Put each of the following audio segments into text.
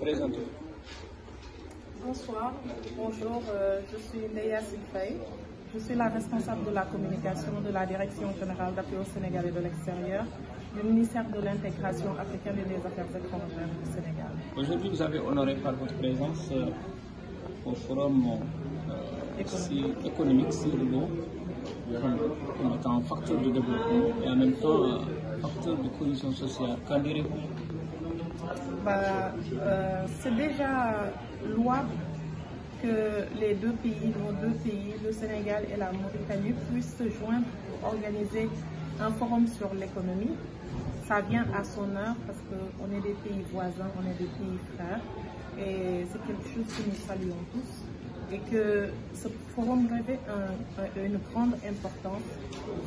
Présentez. Bonsoir, bonjour, je suis Ndeya Silfaye. Je suis la responsable de la communication de la Direction générale d'appui au Sénégal et de l'extérieur du ministère de l'Intégration africaine et des Affaires étrangères du Sénégal. Aujourd'hui, vous avez honoré par votre présence au forum économique sur l'eau comme étant facteur de développement et en même temps facteur de cohésion sociale. Qu'en direz-vous? C'est déjà louable que les deux pays, nos deux pays, le Sénégal et la Mauritanie, puissent se joindre pour organiser un forum sur l'économie. Ça vient à son heure parce qu'on est des pays voisins, on est des pays frères et c'est quelque chose que nous saluons tous et que ce forum revêt une grande importance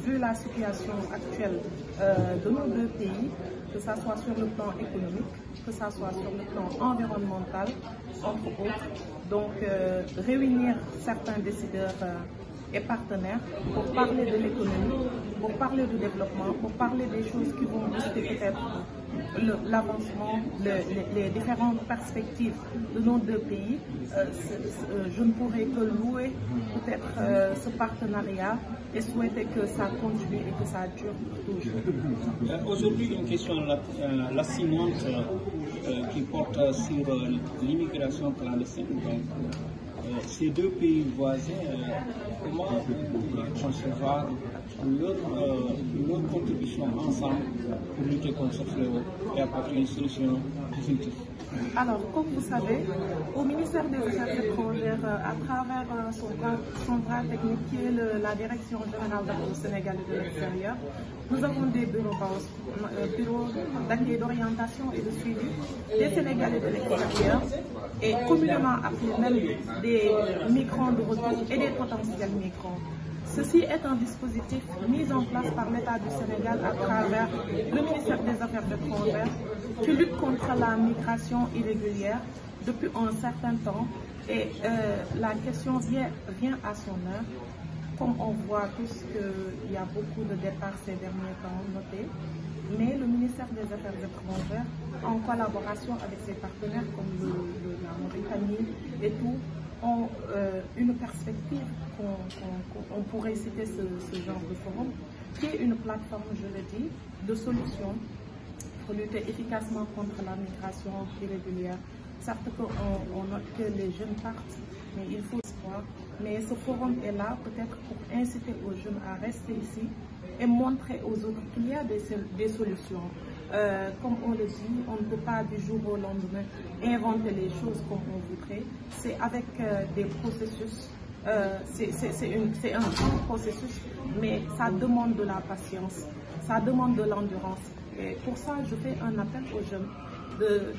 vu la situation actuelle de nos deux pays, que ce soit sur le plan économique, que ce soit sur le plan environnemental, entre autres. Donc, réunir certains décideurs et partenaires pour parler de l'économie, pour parler du développement, pour parler des choses qui vont booster peut-être l'avancement, les différentes perspectives de nos deux pays. Je ne pourrais que louer peut-être ce partenariat et souhaiter que ça continue et que ça dure pour toujours. Aujourd'hui, une question lancinante qui porte sur l'immigration clandestine. Ces deux pays voisins, comment vous pouvez concevoir leur contribution ensemble pour lutter contre ce fléau et apporter une solution définitive? Alors, comme vous savez, au ministère des Affaires étrangères, à travers son bras technique qui est la Direction générale d'appui au Sénégal et de l'extérieur, nous avons des bureaux d'accueil, d'orientation et de suivi des Sénégalais de l'extérieur et communément appelés même des migrants de retour et des potentiels migrants. Ceci est un dispositif mis en place par l'État du Sénégal à travers le ministère des Affaires étrangères qui lutte contre la migration irrégulière depuis un certain temps et la question vient à son heure. Comme on voit tous qu'il y a beaucoup de départs ces derniers temps notés, mais le ministère des Affaires étrangères, en collaboration avec ses partenaires comme la Mauritanie et tout, ont une perspective qu'on pourrait citer ce genre de forum, qui est une plateforme, je le dis, de solutions pour lutter efficacement contre la migration irrégulière. Certes qu'on note que les jeunes partent, mais il faut espoir. Mais ce forum est là peut-être pour inciter aux jeunes à rester ici et montrer aux autres qu'il y a des solutions. Comme on le dit, on ne peut pas du jour au lendemain inventer les choses comme on voudrait. C'est avec des processus, c'est un grand processus, mais ça demande de la patience, ça demande de l'endurance. Et pour ça, je fais un appel aux jeunes de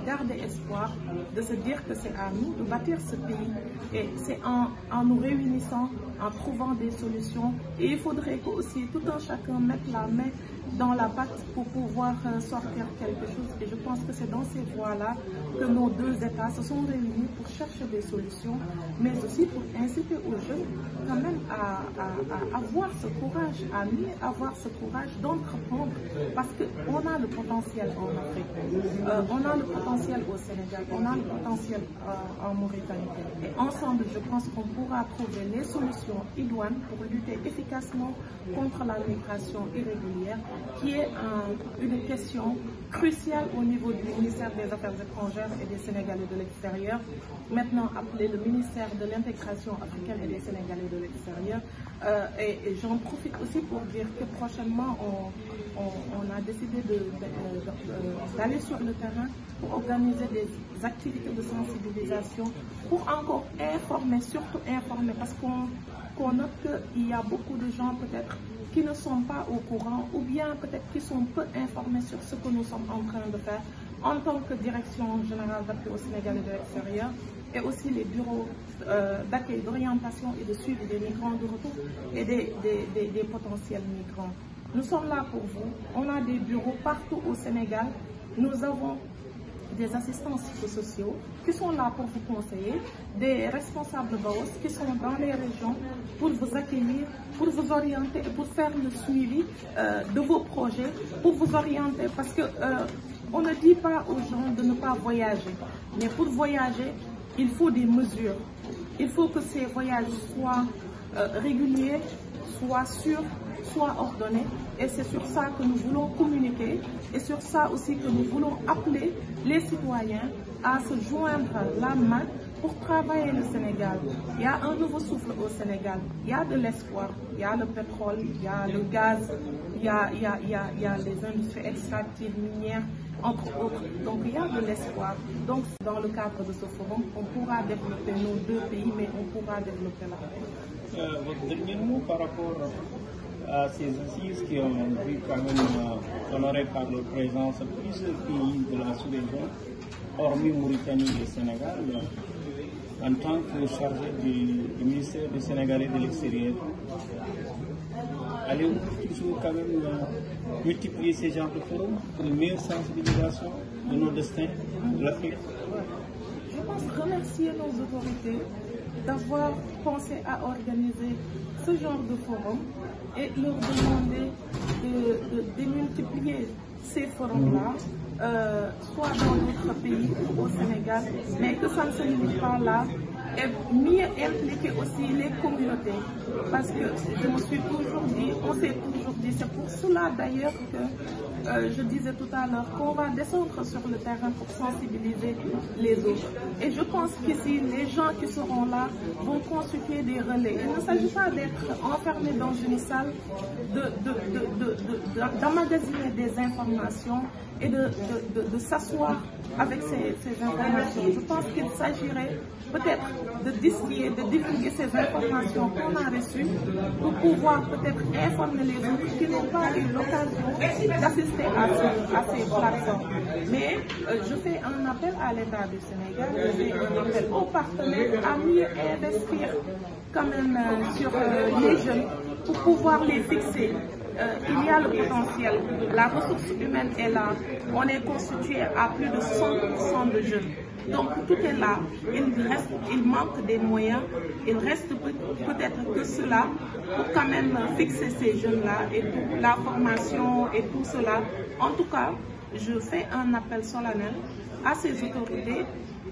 garder espoir, de se dire que c'est à nous de bâtir ce pays. Et c'est en nous réunissant, en trouvant des solutions. Et il faudrait que aussi tout un chacun mette la main dans la pâte pour pouvoir sortir quelque chose. Et je pense que c'est dans ces voies-là que nos deux États se sont réunis pour chercher des solutions, mais aussi pour inciter aux jeunes quand même à avoir ce courage, à mieux avoir ce courage d'entreprendre, parce qu'on a le potentiel en Afrique, on a le potentiel au Sénégal, on a le potentiel en Mauritanie. Et ensemble, je pense qu'on pourra trouver les solutions idoines pour lutter efficacement contre la migration irrégulière, qui est une question cruciale au niveau du ministère des Affaires étrangères et des Sénégalais de l'extérieur, maintenant appelé le ministère de l'Intégration africaine et des Sénégalais de l'extérieur. Et j'en profite aussi pour dire que prochainement, on a décidé d'aller sur le terrain pour organiser des activités de sensibilisation, pour encore informer, surtout informer, parce qu'on note qu'il y a beaucoup de gens peut-être qui ne sont pas au courant ou bien peut-être qui sont peu informés sur ce que nous sommes en train de faire en tant que Direction générale d'appui au Sénégal et de l'extérieur, et aussi les bureaux d'accueil, d'orientation et de suivi des migrants de retour et des potentiels migrants. Nous sommes là pour vous. On a des bureaux partout au Sénégal. Nous avons des assistants psychosociaux qui sont là pour vous conseiller, des responsables BAOS qui sont dans les régions pour vous accueillir, pour vous orienter et pour faire le suivi de vos projets, pour vous orienter, parce que On ne dit pas aux gens de ne pas voyager, mais pour voyager, il faut des mesures. Il faut que ces voyages soient réguliers, soient sûrs, soient ordonnés. Et c'est sur ça que nous voulons communiquer et sur ça aussi que nous voulons appeler les citoyens à se joindre la main pour travailler le Sénégal. Il y a un nouveau souffle au Sénégal. Il y a de l'espoir. Il y a le pétrole, il y a le gaz, il y a les industries extractives minières, entre autres. Donc il y a de l'espoir. Donc dans le cadre de ce forum, on pourra développer nos deux pays, mais on pourra développer la paix. Votre dernier mot par rapport à ces assises qui ont été quand même honorées par leur présence plusieurs pays de la sous-région, hormis Mauritanie et Sénégal, en tant que chargé du ministère du Sénégal et de l'extérieur, allez-vous toujours quand même multiplier ces genres de forums pour une meilleure sensibilisation de nos destins, de l'Afrique? Je pense remercier nos autorités d'avoir pensé à organiser ce genre de forum et leur demander de démultiplier ces forums-là, soit dans notre pays ou au Sénégal, mais que ça ne se limite pas là, et mieux impliquer aussi les communautés. Parce que je me suis toujours dit, on s'est toujours dit, c'est pour cela d'ailleurs que je disais tout à l'heure qu'on va descendre sur le terrain pour sensibiliser les autres. Et je pense qu'ici, les gens qui seront là vont constituer des relais. Il ne s'agit pas d'être enfermé dans une salle, d'emmagasiner des informations et de s'asseoir avec ces informations. Je pense qu'il s'agirait peut-être de distiller, de divulguer ces informations qu'on a reçues pour pouvoir peut-être informer les autres qui n'ont pas eu l'occasion d'assister à ces plateformes. Mais je fais un appel à l'État du Sénégal, je fais un appel aux partenaires à mieux investir quand même sur les jeunes pour pouvoir les fixer. Il y a le potentiel, la ressource humaine est là, on est constitué à plus de 100% de jeunes. Donc tout est là, il manque des moyens, il reste peut-être que cela pour quand même fixer ces jeunes-là et pour la formation et tout cela. En tout cas, je fais un appel solennel à ces autorités,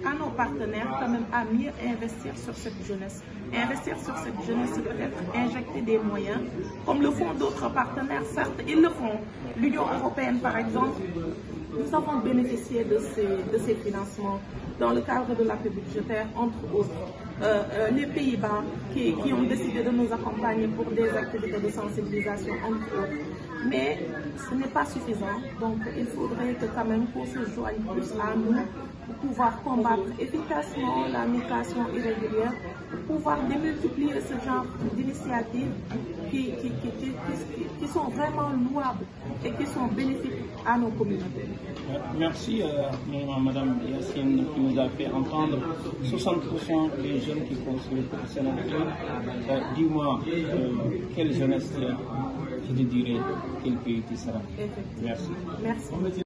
à nos partenaires quand même à mieux investir sur cette jeunesse. Investir sur cette jeunesse, c'est peut-être injecter des moyens, comme le font d'autres partenaires, certes, ils le font. L'Union européenne, par exemple, nous avons bénéficié de ces financements dans le cadre de l'appui budgétaire, entre autres. Les Pays-Bas qui ont décidé de nous accompagner pour des activités de sensibilisation, entre autres. Mais ce n'est pas suffisant, donc il faudrait que quand même qu'on se joigne plus à nous pour pouvoir combattre efficacement la migration irrégulière, pour pouvoir démultiplier ce genre d'initiatives qui sont vraiment louables et qui sont bénéfiques à nos communautés. Merci Madame Yacine qui nous a fait entendre 60% des jeunes qui construisent le Sénégal. Dis-moi, quelle jeunesse tu te dirais, quel pays tu seras? Merci. Merci.